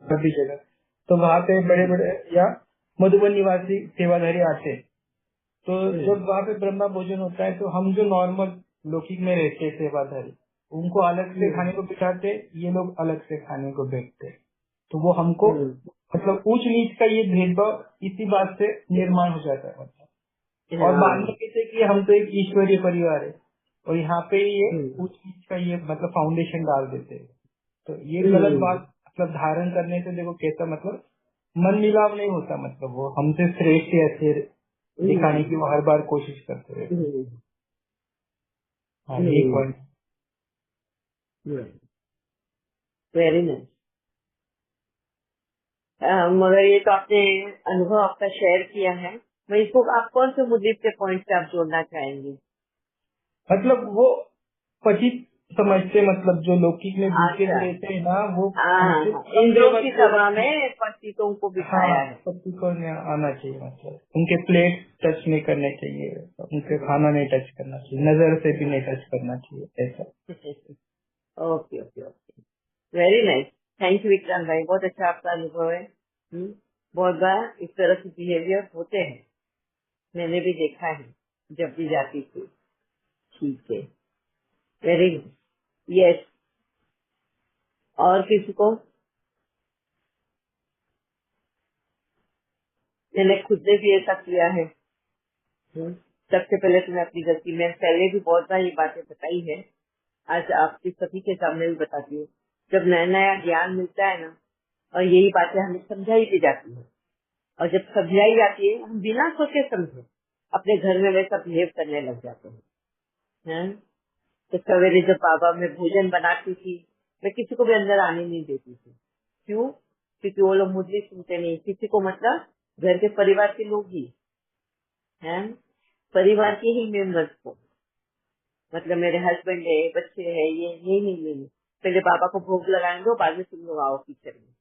सभी जगह। तो वहाँ पे बड़े बड़े या मधुबन निवासी सेवाधारी आते हैं। तो जब वहाँ पे ब्रह्मा भोजन होता है तो हम जो नॉर्मल लौकिक में रहते हैं सेवाधारी, उनको अलग से खाने को बिठाते, ये लोग अलग से खाने को बैठते। तो वो हमको मतलब ऊंच नीच का ये भेदभाव इसी बात से निर्माण हो जाता है मतलब। और बाद में कहते हैं कि हम तो एक ईश्वरीय परिवार है, और यहाँ पे ये ऊंच नीच का ये मतलब फाउंडेशन डाल देते हैं। तो ये गलत बात मतलब धारण करने से देखो कैसा मतलब मन मिलाव नहीं होता, मतलब वो हमसे श्रेष्ठ ऐसे दिखाने की वो हर बार कोशिश करते हैं। हाँ, ये पॉइंट। Very nice. मगर ये तो आपने अनुभव आपका शेयर किया है, मैं इसको आप कौन से मुद्दे के पॉइंट से आप जोड़ना चाहेंगे? मतलब वो पतित समझते, मतलब जो लौकिक में भूखे अच्छा, रहते हैं ना, वो हाँ, कम इंद्रों लेवल की के। सभा में पंडितों को हाँ, बिठाया है। पति को आना चाहिए, मतलब उनके प्लेट टच नहीं करने चाहिए, उनके खाना नहीं टच करना चाहिए, नजर से भी नहीं टच करना चाहिए, ऐसा। Okay okay okay, very nice. Thank you Vikrant भाई, बहुत अच्छा आपका अनुभव है। बहुत बार इस तरह के बिहेवियर होते हैं, मैंने भी देखा है जब भी जाती थी। ठीक है, वेरी गुड। यस, और किसी को? मैंने खुद ने भी ऐसा किया है। सबसे पहले तो मैं अपनी गलती, मैं पहले भी बहुत बार ये बातें बताई है, आज आपके सभी के सामने भी बताती हूँ। जब नया नया ज्ञान मिलता है ना, और यही बातें हमें समझाई दी जाती है, और जब समझाई जाती है हम बिना सोचे समझे अपने घर में वैसा बिहेव करने लग जाते हैं। तो सवेरे जब बाबा मैं भोजन बनाती थी, मैं किसी को भी अंदर आने नहीं देती थी। क्यों? क्योंकि वो लोग मुझे सुनते नहीं, किसी को मतलब घर के परिवार के लोग ही हैं, परिवार के ही मेंबर्स को, मतलब मेरे हस्बैंड है, बच्चे है, ये नहीं, पहले बाबा को भोग लगाएंगे दो, बाद में तुम लोग आओ किचन में।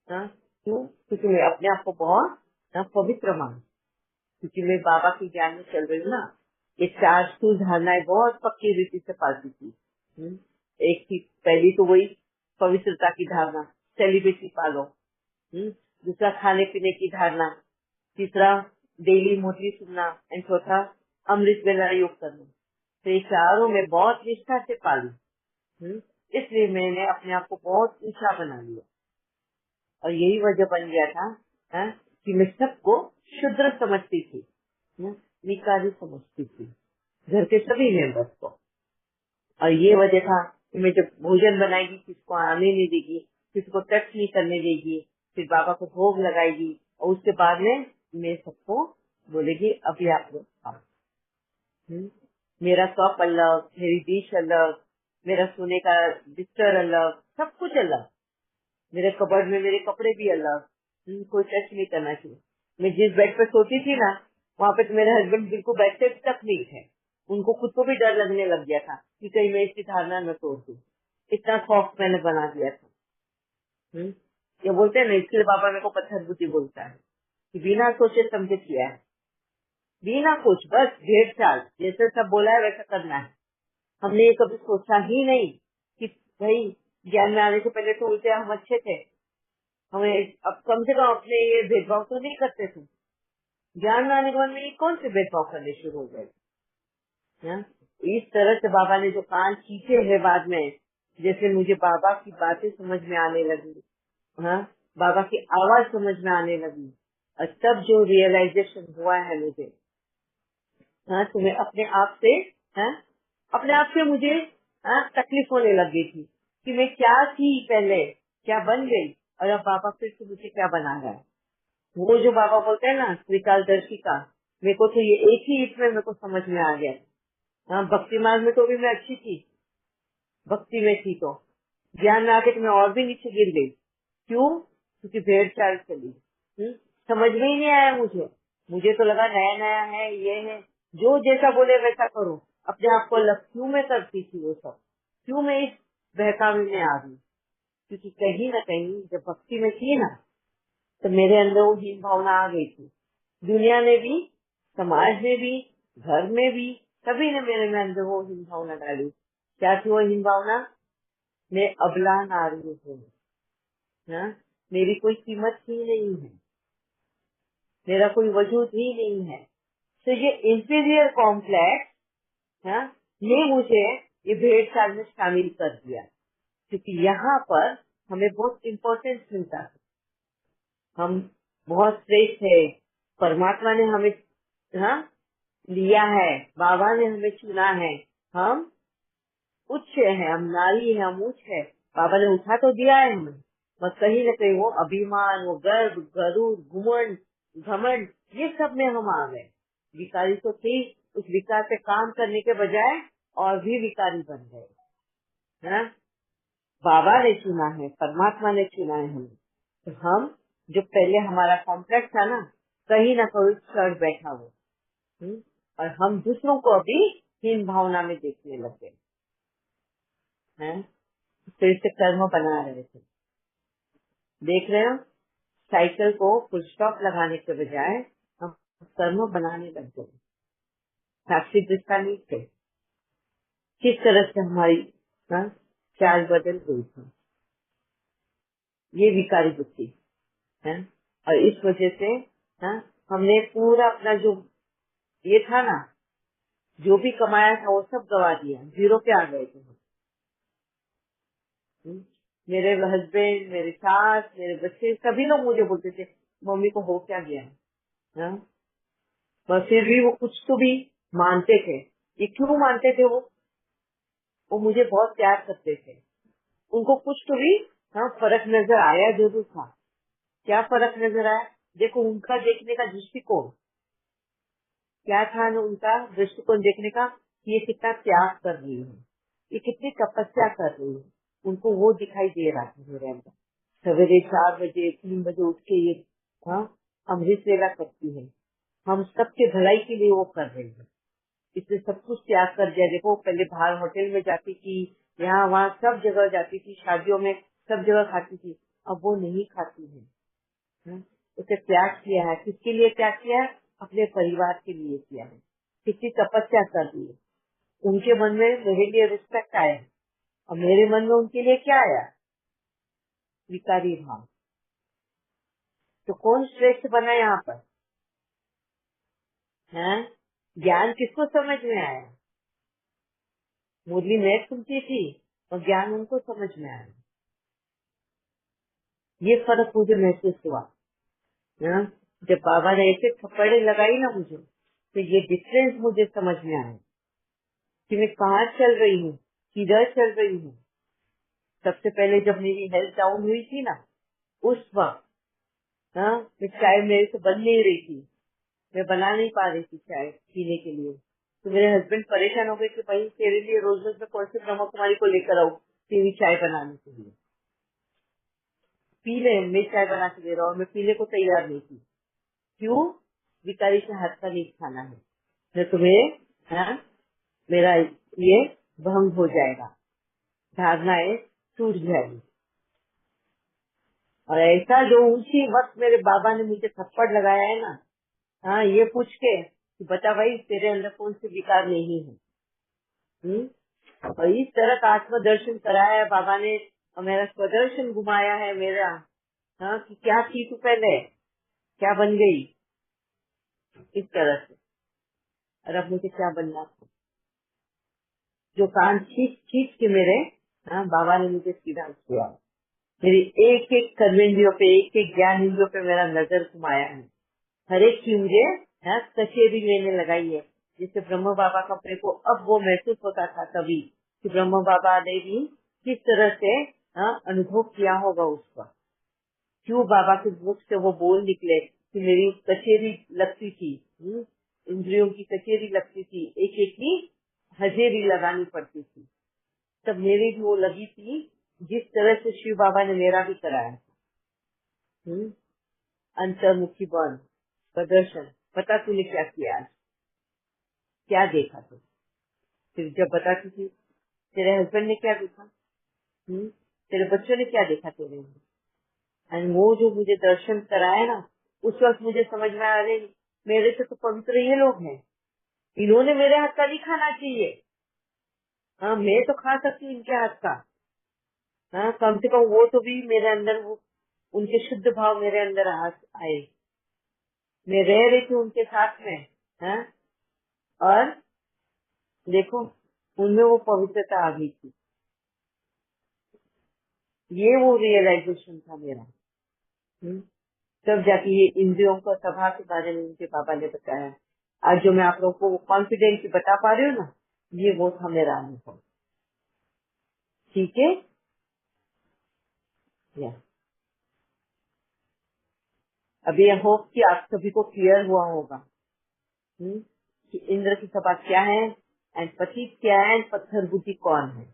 हाँ, क्यों? क्योंकि मैं अपने आप को बहुत पवित्र मानती, क्योंकि मैं बाबा की ज्ञान में चल रही हूँ ना। ये 4 स्थूल धारणाएं बहुत पक्की रीति से पालती थी। एक थी, पहली तो वही पवित्रता की धारणा, सेलिब्रेटी पालो। दूसरा खाने पीने की धारणा, तीसरा डेली मोटली सुनना, एंड चौथा अमृत वेला योग करना। तो ये चारों में बहुत निष्ठा से पाली। इसलिए मैंने अपने आप को बहुत ऊंचा बना लिया, और यही वजह बन गया था कि मैं सबको शुद्र समझती थी, निकारी समझती थी, घर के सभी मेंबर्स को। और ये वजह था कि मैं जब भोजन बनाएगी किसको आने नहीं देगी, किसी को टच नहीं करने देगी, फिर बाबा को भोग लगाएगी, और उसके बाद में मैं सबको बोलेगी अभी आप लोग खाओ। मेरा कप अलग, मेरी डिश अलग, मेरा सोने का बिस्तर अलग, सब कुछ अलग, मेरे कबर्ड में मेरे कपड़े भी अलग। कोई टच नहीं करना चाहिए। मैं जिस बेड पे सोती थी ना, वहाँ पे तो मेरे हस्बैंड बिल्कुल बैठते तक नहीं थे, उनको खुद को भी डर लगने लग गया था कि कहीं मैं इसकी धारणा न तोड़ दूं। इतना सॉफ्ट मैंने बना दिया था। ये बोलते हैं ना, इसलिए बाबा मेरे को पत्थर बुद्धि बोलता है कि बिना सोचे समझे किया है, बिना कुछ, बस ढेर चाल, जैसे सब बोला है वैसा करना है। हमने ये कभी सोचा ही नहीं कि भाई ज्ञान में आने से पहले तो उल्टे हम अच्छे थे, हमें अब कम से कम अपने ये भेदभाव तो नहीं करते थे। ज्ञान में आने के बाद में ये कौन से भेदभाव करने शुरू हो गए? इस तरह से बाबा ने जो कान खींचे हैं बाद में, जैसे मुझे बाबा की बातें समझ में आने लगी, बाबा की आवाज समझ में आने लगी, और तब जो रियलाइजेशन हुआ है मुझे, तो मैं अपने आप से, अपने आप से मुझे तकलीफ होने लग गई थी कि मैं क्या थी पहले, क्या बन गई, और अब बाबा फिर से मुझे क्या बना रहा है। वो जो बाबा बोलते हैं ना त्रिकालदर्शिका, मेरे को तो ये एक ही इसमें मेरे को समझ में आ गया। भक्ति मार्ग में तो भी मैं अच्छी थी, भक्ति में थी, तो ज्ञान में आके तो मैं और भी नीचे गिर गई। क्यों? क्योंकि भेड़ चाल चली। समझ में ही नहीं आया मुझे। मुझे तो लगा नया नया है, ये है, जो जैसा बोले वैसा करो, अपने आप को अलग क्यों मैं करती थी वो सब, क्यों मैं इस बहकावे में आ गई? क्योंकि कहीं ना कहीं जब भक्ति में थी ना, तो मेरे अंदर वो हीन भावना आ गई थी। दुनिया ने भी, समाज ने भी, घर में भी, सभी ने मेरे में अंदर वो हीन भावना डाली। क्या थी वो हीन भावना? मैं अबला नारी हूँ, मेरी कोई कीमत ही नहीं है, मेरा कोई वजूद ही नहीं है। तो ये इंफीरियर कॉम्प्लेक्स ने मुझे ये भेड़ चाल में शामिल कर दिया, क्योंकि यहाँ पर हमें बहुत इम्पोर्टेंस मिलता है, हम बहुत श्रेष्ठ है, परमात्मा ने हमें लिया है, बाबा ने हमें चुना है, हम उच्च है, हम नारी है, हम उच्च है, बाबा ने उठा तो दिया है हमें, बस कहीं न कहीं वो अभिमान, वो गर्व, गरूर, घुमंड, घमंड, ये सब में हम आ गए। विकारी तो थी, उस विकार पे काम करने के बजाय और भी विकारी बन गए, है ना। बाबा ने चुना है, परमात्मा ने चुना है हमें, तो हम जो पहले हमारा कॉम्प्लेक्स था ना, कहीं ना कहीं चढ़ बैठा वो, और हम दूसरों को अभी हीन भावना में देखने लग गए हैं। फिर से कर्म बना रहे थे, देख रहे हो, साइकिल को फुल स्टॉप लगाने के बजाय हम कर्म बनाने लग गए। साक्षी दृष्टा नहीं थे, किस तरह से हमारी चाल बदल गई थी, ये विकारी बुद्धि है। और इस वजह से हमने पूरा अपना जो ये था ना, जो भी कमाया था वो सब गवा दिया, जीरो पे आ गए थे हम। मेरे हस्बैंड, मेरे सास, मेरे बच्चे, सभी लोग मुझे बोलते थे मम्मी को हो क्या गया है, पर फिर भी वो कुछ तो भी मानते थे। ये क्यों मानते थे? वो मुझे बहुत प्यार करते थे, उनको कुछ तो भी फर्क नजर आया जरूर था। क्या फर्क नजर आया? देखो उनका देखने का दृष्टिकोण क्या था ना, उनका दृष्टिकोण देखने का कि ये कितना त्याग कर रही है, ये कितनी तपस्या कर रही है, उनको वो दिखाई दे रहा था मेरे अंदर। सवेरे 4 बजे 3 बजे उठ के ये अमृत वेला करती है, हम सबके भलाई के लिए वो कर रही है, इसने सब कुछ त्याग कर दिया। देखो पहले बाहर होटल में जाती थी, यहाँ वहाँ सब जगह जाती थी, शादियों में सब जगह खाती थी, अब वो नहीं खाती है। उसे त्याग किया है, किसके लिए त्याग किया है? अपने परिवार के लिए किया है। कितनी तपस्या कर दी है। उनके मन में मेरे लिए रिस्पेक्ट आया और मेरे मन में उनके लिए क्या आया? विकारी भाव। तो कौन श्रेष्ठ बना यहाँ पर? है ज्ञान किसको समझ में आया? मुरली मैं सुनती थी और ज्ञान उनको समझ में आया। ये फर्क मुझे महसूस हुआ ना, जब बाबा ने ऐसे थप्पड़े लगाई ना मुझे, तो ये डिफरेंस मुझे समझ में आया कि मैं कहाँ चल रही हूँ, किधर चल रही हूँ। सबसे पहले जब मेरी हेल्थ डाउन हुई थी ना, उस वक्त मैं चाय मेरे से बन नहीं रही थी, मैं बना नहीं पा रही थी चाय पीने के लिए। तो मेरे हस्बैंड परेशान हो गए कि भाई तेरे लिए रोज रोज मैं कौन से ब्रह्मा कुमारी को लेकर आऊँ तेरी चाय बनाने के लिए, पी ले, मैं चाय बना के दे रहा हूँ, मैं पीने को तैयार नहीं थी। क्यों? विकारी के हाथ का नहीं खाना है, मैं तुम्हें मेरा ये भंग हो जाएगा, धारणाएं टूट जाएगी। और ऐसा जो उसी वक्त मेरे बाबा ने मुझे थप्पड़ लगाया है ना, ये पूछ के कि बता भाई तेरे अंदर कौन से विकार नहीं है। और इस तरह का आत्मदर्शन कराया है बाबा ने, और मेरा स्वदर्शन घुमाया है मेरा, कि क्या थी तू पहले, क्या बन गई, इस तरह से। और अब मुझे क्या बनना था? जो कान खींच खींच के मेरे बाबा ने मुझे सीधा किया, मेरी एक एक कर्मेंद्रियों पे, एक एक ज्ञान इंद्रियों पे मेरा नजर घुमाया है। हर एक की मुझे कचेरी लेने लगाई है, जिससे ब्रह्म बाबा का अपने को अब वो महसूस होता था तभी कि ब्रह्म बाबा ने भी किस तरह से अनुभव किया होगा उसका। क्यों बाबा के मुख से वो बोल निकले कि मेरी कचेरी लगती थी, इंद्रियों की कचेरी लगती थी, एक एक की हजेरी लगानी पड़ती थी, तब मेरी भी वो लगी थी जिस तरह से शिव बाबा ने मेरा भी कराया था। अंतर्मुखी बन प्रदर्शन, पता तूने क्या किया आज, क्या देखा तू? फिर जब बताती थी तेरे हस्बैंड ने क्या देखा, तेरे बच्चों ने क्या देखा तेरे में, एंड वो जो मुझे दर्शन कराया ना, उस वक्त मुझे समझ में आ रही मेरे से तो पवित्र ये लोग हैं, इन्होंने मेरे हाथ का नहीं खाना चाहिए। मैं तो खा सकती हूँ इनके हाथ का, कम से कम वो तो भी मेरे अंदर वो उनके शुद्ध भाव मेरे अंदर आए। मैं रह रही थी उनके साथ में, है? और देखो उनमें वो पवित्रता आ गई थी। ये वो रियलाइजेशन था मेरा। तब जाके ये इंद्रियों का सभा के बारे में मुझे बाबा ने बताया। आज जो मैं आप लोगों को कॉन्फिडेंस बता पा रही हूँ ना, ये वो था मेरा अनुभव। ठीक है, या अभी आई होप कि आप सभी को क्लियर हुआ होगा कि इंद्र की सभा क्या है एंड पतित क्या है एंड पत्थर बुद्धि कौन है।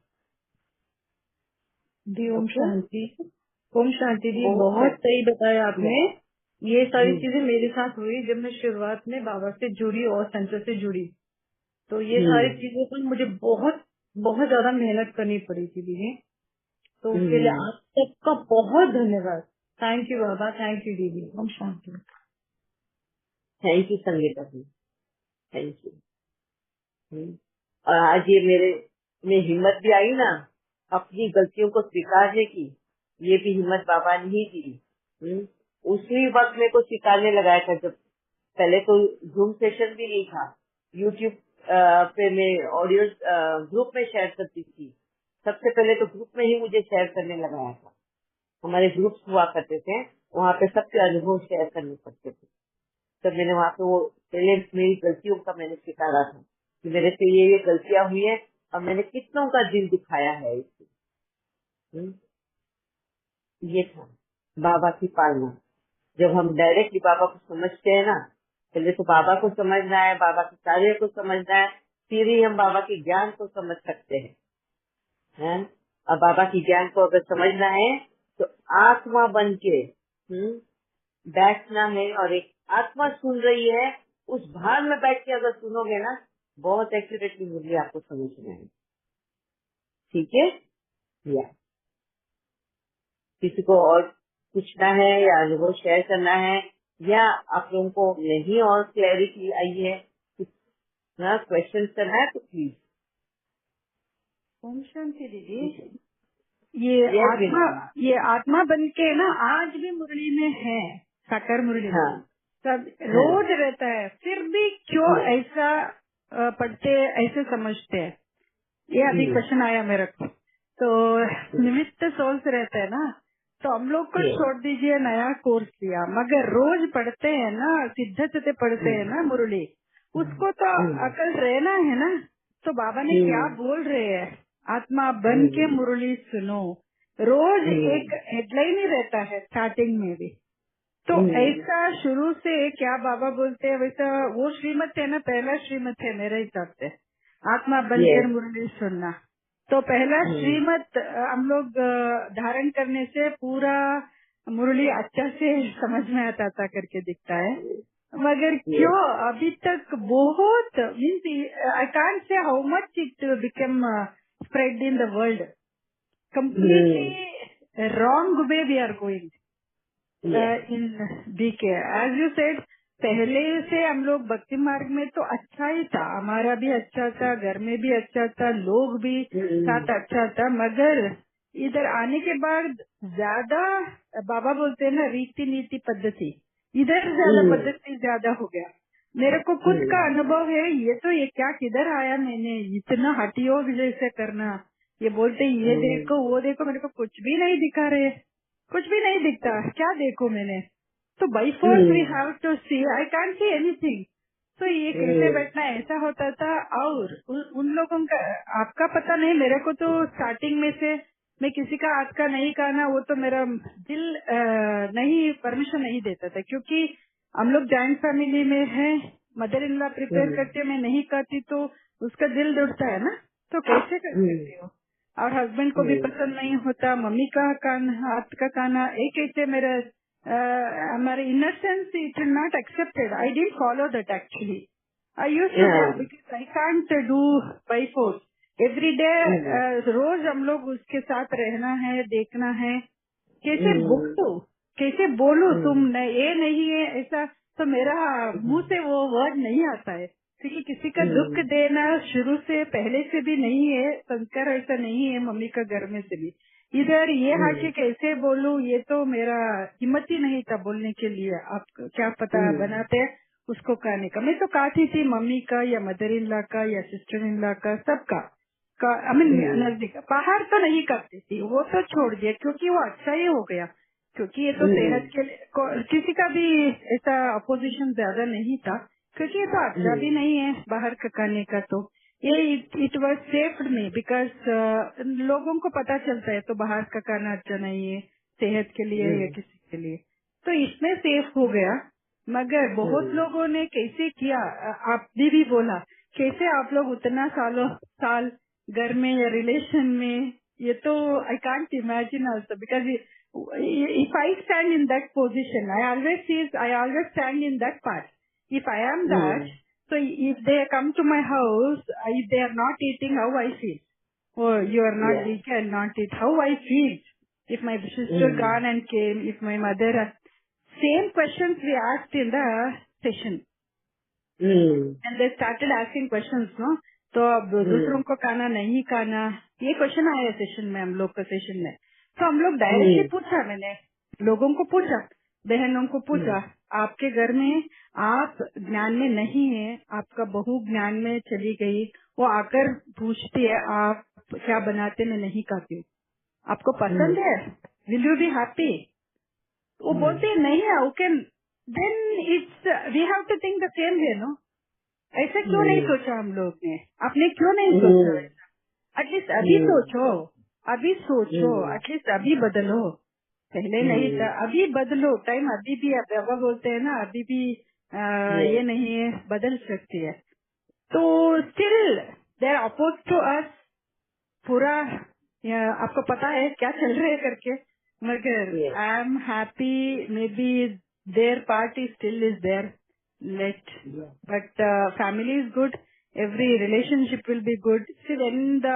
दी ओम ओके, शांति। ओम शांति दी, वो बहुत सही बताया आपने। ये सारी हम्म, चीजें मेरे साथ हुई जब मैं शुरुआत में बाबा से जुड़ी और सेंटर से जुड़ी। तो ये सारी हम्म, चीजों पर मुझे बहुत बहुत ज्यादा मेहनत करनी पड़ी थी दीदी। तो उसके लिए हम्म। आप सबका बहुत धन्यवाद। थैंक यू बाबा, थैंक यू दीदी। ओम शांति। Thank you Sangeeta ji, thank you. और आज ये मेरे में हिम्मत भी आई ना अपनी गलतियों को स्वीकारने की, ये भी हिम्मत बाबा ने ही दी। उसी वक्त मेरे को स्वीकारने लगाया था जब पहले तो जूम सेशन भी नहीं था, यूट्यूब पे मैं ऑडियो ग्रुप में शेयर करती थी। सबसे पहले तो ग्रुप में ही मुझे शेयर करने लगाया था। हमारे ग्रुप्स हुआ करते थे, वहाँ पे सबके अनुभव शेयर करने पड़ते थे। तब मैंने वहाँ पे वो पहले मेरी गलतियों का मैंने स्वीकारा था कि मेरे से ये गलतियां हुई है और मैंने कितनों का दिल दिखाया है इससे। ये था बाबा की पालना। जब हम डायरेक्टली बाबा को समझते हैं ना, पहले तो बाबा को समझना है, बाबा के कार्य को समझना है, फिर ही हम बाबा के ज्ञान को समझ सकते हैं। और बाबा की ज्ञान को अगर समझना है तो आत्मा बन के बैठना है, और एक आत्मा सुन रही है उस भान में बैठ के अगर सुनोगे ना, बहुत एक्यूरेटली मुरली आपको समझ में आएगी। ठीक है, या किसी को और पूछना है या अनुभव शेयर करना है, या आप लोगों को नहीं और क्लैरिटी आई है, कुछ ना क्वेश्चन करना है तो प्लीज। ओम शांति दीदी। यस विनोद। ये आत्मा बन के ना आज भी मुरली में है, साकार मुरली में हाँ सब हाँ रोज रहता है, फिर भी क्यों हाँ, ऐसा पढ़ते ऐसे समझते हैं। ये अभी क्वेश्चन आया मेरे को। तो निमित्त सोल्स रहते हैं ना, तो हम लोग को छोड़ दीजिए नया कोर्स लिया, मगर रोज पढ़ते हैं ना, सिद्धत से पढ़ते हैं ना मुरली, उसको तो अकल रहना है ना। तो बाबा ने क्या बोल रहे हैं, आत्मा बन के मुरली सुनो। रोज एक हेडलाइन ही रहता है स्टार्टिंग में भी। तो ऐसा शुरू से क्या बाबा बोलते हैं वैसा वो श्रीमत है ना, पहला श्रीमत है मेरे हिसाब से, आत्मा बनकर मुरली सुनना। तो पहला श्रीमत हम लोग धारण करने से पूरा मुरली अच्छा से समझ में आता था करके दिखता है। मगर क्यों अभी तक बहुत means I can't say how much it become spread in the world, completely wrong way we are going in BK. As you said, पहले से हम लोग भक्ति मार्ग में तो अच्छा ही था, हमारा भी अच्छा था, घर में भी अच्छा था, लोग भी साथ अच्छा था, मगर इधर आने के बाद ज्यादा बाबा बोलते हैं ना रीति नीति पद्धति, इधर ज्यादा पद्धति ज्यादा हो गया। मेरे को खुद का अनुभव है, ये क्या किधर आया मैंने, इतना हठयोग जैसे करना, ये बोलते ये देखो वो देखो, मेरे को कुछ भी नहीं दिखा रहे, कुछ भी नहीं दिखता, क्या देखो मैंने। तो by force we have to see, I can't see anything. तो ये कैसे बैठना ऐसा होता था। और उन लोगों का आपका पता नहीं, मेरे को तो स्टार्टिंग में से मैं किसी का हाथ का नहीं खाना, वो तो मेरा दिल नहीं परमिशन नहीं देता था, क्योंकि हम लोग जॉइंट फैमिली में है, मदर इन लॉ प्रिपेयर करते, मैं नहीं करती तो उसका दिल दुखता है ना, तो कैसे कर सकती हो। और हस्बैंड को भी पसंद नहीं होता, मम्मी का हाथ का खाना, एक ऐसे मेरा हमारे inner sense it is not accepted, I didn't follow that actually. I used to go because I can't do by force every day. रोज हम लोग उसके साथ रहना है, देखना है, कैसे बोलूं, कैसे बोलूं, ये नहीं है ऐसा, तो मेरा मुंह से वो वर्ड नहीं आता है, क्योंकि किसी का दुख देना शुरू से पहले से भी नहीं है, संस्कार ऐसा नहीं है मम्मी का घर में से भी। इधर ये हाके कैसे बोलूं, ये तो मेरा हिम्मत ही नहीं था बोलने के लिए। आप क्या पता बनाते हैं उसको खाने का। मैं तो खाती थी मम्मी का या मदर इन लॉ का या सिस्टर इन लॉ का, सबका आई मीन नजदीक। बाहर तो नहीं करती थी, वो तो छोड़ दिया क्योंकि वो अच्छा ही हो गया, क्योंकि ये तो सेहत के लिए किसी का भी ऐसा अपोजिशन ज्यादा नहीं था, क्योंकि ये तो अच्छा भी नहीं है बाहर का खाने का। तो ये इट वाज सेफ्ड मी बिकॉज लोगों को पता चलता है तो बाहर का खाना अच्छा नहीं है सेहत के लिए या किसी के लिए, तो इसमें सेफ हो गया। मगर बहुत लोगों ने कैसे किया, आपने भी बोला कैसे आप लोग उतना साल घर में या रिलेशन में, ये तो I can't imagine also because if I stand in that position, I always stand in that part. If I am that, so if they come to my house, if they are not eating, how I feel? Oh, you are not eating and not eat. How I feel? If my sister gone and came, if my mother, same questions we asked in the session. And they started asking questions, no? तो अब दूसरों को खाना नहीं खाना, ये question आया session में, हम लोग का सेशन में। तो हम लोग डायरेक्टली पूछा, मैंने लोगों को पूछा, बहनों को पूछा, आपके घर में आप ज्ञान में नहीं है, आपका बहू ज्ञान में चली गई, वो आकर पूछती है आप क्या बनाते, मैं नहीं खाती हूँ, आपको पसंद है, विल यू बी हैप्पी? वो बोलते हैं नहीं है, okay, then it's we have to think the same way, no? ऐसा क्यों नहीं सोचा हम लोग ने, आपने क्यों नहीं सोचा? एटलीस्ट अभी सोचो, एटलीस्ट अभी बदलो, पहले नहीं था, अभी बदलो, टाइम अभी भी, बाबा बोलते हैं ना, अभी भी ये नहीं है, बदल सकती है। तो still they are oppose to us, पूरा आपको पता है क्या चल रहा है करके, मगर I am happy, maybe their party still is there, let but family is good, every relationship will be good. See, when the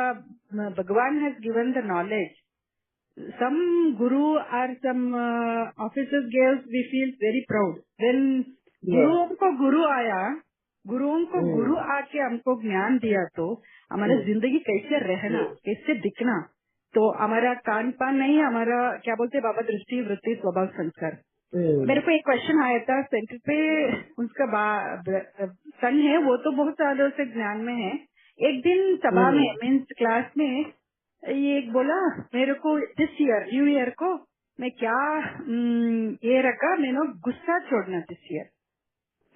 Bhagavan has given the knowledge, some guru or some officers gave, we feel very proud when गुरुओं को गुरु आया, गुरुओं को गुरु आके हमको ज्ञान दिया, तो हमारा जिंदगी कैसे रहना, कैसे दिखना, तो हमारा कान पान नहीं, हमारा क्या बोलते बाबा, दृष्टि वृत्ति स्वभाव संस्कार। मेरे को एक क्वेश्चन आया था सेंटर पे, उसका सन है, वो तो बहुत सालों से ज्ञान में है। एक दिन सभा में मीन्स क्लास में ये एक बोला मेरे को, दिस ईयर न्यू ईयर को मैं क्या ये रखा, मैंने गुस्सा छोड़ना दिस ईयर।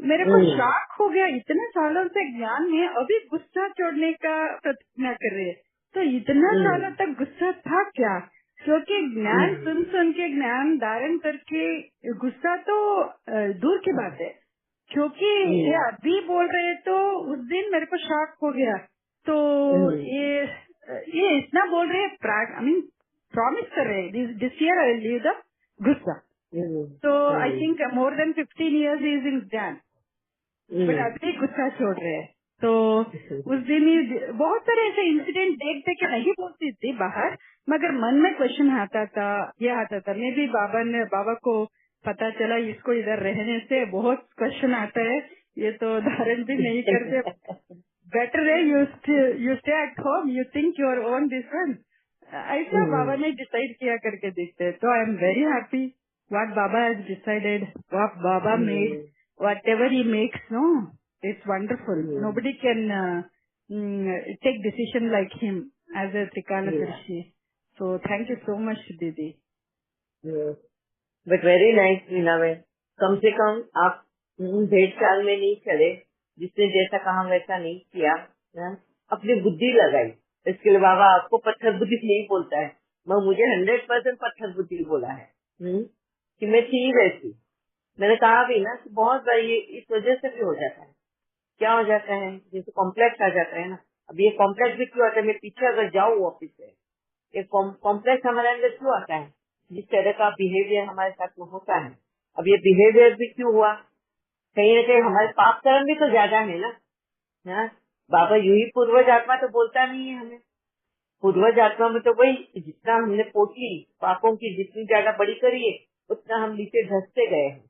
मेरे को शॉक हो गया, इतने सालों से ज्ञान में अभी गुस्सा छोड़ने का प्रतिज्ञा कर रहे हैं, तो इतना सालों तक गुस्सा था क्या? क्योंकि ज्ञान सुन के, ज्ञान धारण करके गुस्सा तो दूर की बात है, क्योंकि ये अभी बोल रहे, तो उस दिन मेरे को शॉक हो गया। तो ये इतना बोल रहे, आई मीन प्रॉमिस कर रहे, this year I will leave the गुस्सा। तो I think more than 15 years is in ज्ञान, बट अभी गुस्सा छोड़ रहे हैं। तो उस दिन ही बहुत सारे ऐसे इंसिडेंट देखते कि नहीं बोलती थी बाहर, मगर मन में क्वेश्चन आता था, ये आता था। मैं भी बाबा को पता चला इसको इधर रहने से बहुत क्वेश्चन आता है, ये तो धारण भी नहीं करते, बेटर है you stay at home, you think your own this one, ऐसा बाबा ने डिसाइड किया करके देखते। तो I am very happy what baba has decided, what baba made, whatever he makes, no, it's wonderful. Nobody can take decision like him as a Trikaladarshi. So thank you so much, Didi. But very nice, Reena ma'am. कम से कम आप 1.5 साल में नहीं चले, जिसने जैसा कहा वैसा नहीं किया, अपनी बुद्धि लगाई। इसके लिए बाबा आपको पत्थर बुद्धि नहीं बोलता है, मुझे 100% पत्थर बुद्धि बोला है कि मैं थी वैसी। मैंने कहा भी ना कि बहुत बार ये इस वजह से भी हो जाता है। क्या हो जाता है, जैसे कॉम्प्लेक्स आ जाता है ना। अब ये कॉम्प्लेक्स भी क्यों आता है, मैं पीछे अगर जाऊँ ऑफिस से, ये कॉम्प्लेक्स हमारे अंदर क्यों आता है, जिस तरह का बिहेवियर हमारे साथ में होता है। अब ये बिहेवियर भी क्यों हुआ, कहीं न कहीं हमारे पाप कर्म भी तो ज्यादा है ना। बाबा यू ही पूर्वज आत्मा तो बोलता नहीं है हमें, पूर्वज आत्मा में तो वही जितना हमने पोटली पापों की जितनी ज्यादा बड़ी करी है, उतना हम नीचे धसते गए हैं।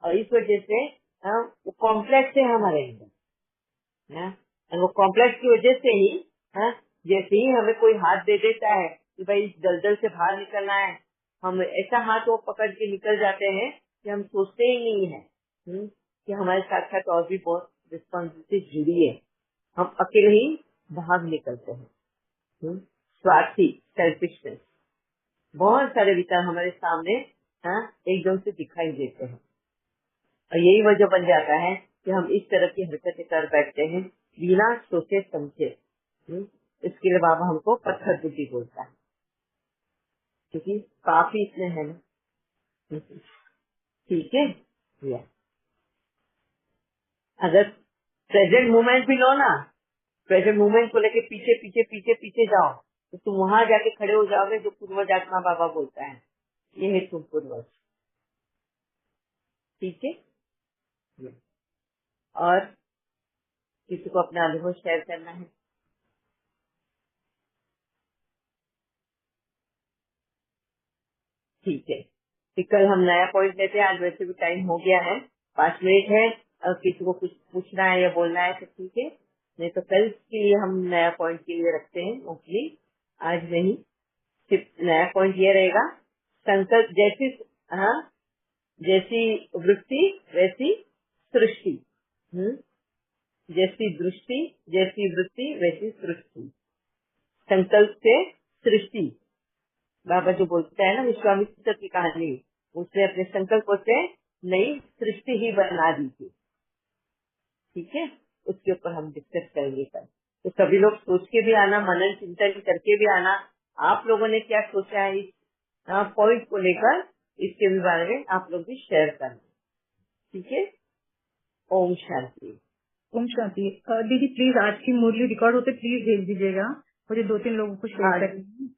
और इस वजह से वो कॉम्प्लेक्स है हमारे अंदर, और वो कॉम्प्लेक्स की वजह से ही जैसे ही हमें कोई हाथ दे देता है कि भाई इस दलदल से बाहर निकलना है, हम ऐसा हाथ वो पकड़ के निकल जाते हैं कि हम सोचते ही नहीं है कि हमारे साथ साथ और भी बहुत रिस्पॉन्सिबिलिटी जुड़ी है। हम अकेले ही भाग निकलते हैं। स्वार्थी, सेल्फिशनेस, बहुत सारे विचार हमारे सामने एकदम से दिखाई देते हैं, और यही वजह बन जाता है कि हम इस तरह की हरकतें कर बैठते हैं बिना सोचे समझे। इसके लिए बाबा हमको पत्थर बुद्धि बोलता है, क्योंकि काफी इसमें है ना। ठीक है, अगर प्रेजेंट मोमेंट भी लो ना, प्रेजेंट मोमेंट को लेके पीछे पीछे पीछे पीछे जाओ तो तुम वहां जाके खड़े हो जाओगे जो पूर्वज आत्मा बाबा बोलता है, ये है तुम पूर्वज। ठीक है, और किसी को अपना अनुभव शेयर करना है? ठीक है, फिर कल हम नया पॉइंट लेते हैं। आज वैसे भी टाइम हो गया है, 5 मिनट है। और किसी को कुछ पूछना है या बोलना है तो ठीक है, नहीं तो कल के लिए हम नया पॉइंट के लिए रखते हैं ओपनिंग। आज नहीं, सिर्फ नया पॉइंट ये रहेगा, संकल्प जैसी, हाँ, जैसी वृत्ति वैसी सृष्टि। जैसी दृष्टि जैसी वृत्ति वैसी सृष्टि। संकल्प से सृष्टि, बाबा जो बोलते हैं ना विश्वामित्र की कहानी, उसने अपने संकल्पों से नई सृष्टि ही बना दी थी। ठीक है, उसके ऊपर हम डिस्कस करेंगे कल। तो सभी लोग सोच के भी आना, मनन चिंतन करके भी आना, आप लोगों ने क्या सोचा है इस पॉइंट को लेकर, इसके भी बारे में आप लोग भी शेयर करना। ठीक है, ओम शांति। ओम शांति। दीदी प्लीज आज की मुरली रिकॉर्ड होते प्लीज भेज दीजिएगा, मुझे 2-3 लोगों को शेयर करना है।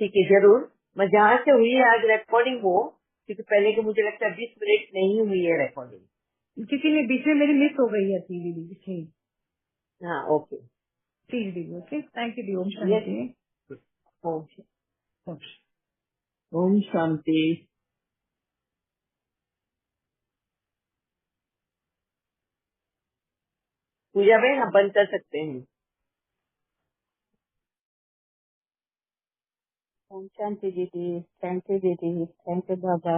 ठीक है, जरूर। मैं जहाँ से हुई है आज रिकॉर्डिंग हो, क्योंकि पहले के मुझे लगता है 20 मिनट नहीं हुई है रिकॉर्डिंग, क्योंकि मैं बीच में मेरी मिस हो गई है थी दीदी, इसलिए हाँ ओके। प्लीज दीदी। ओके, थैंक यू दी। ओम यस, शांति। ओम ओम शांति। पूजा में हम बंद कर सकते हैं। ओम शांति दीदी, थैंक यू दीदी, थैंक यू बाबा।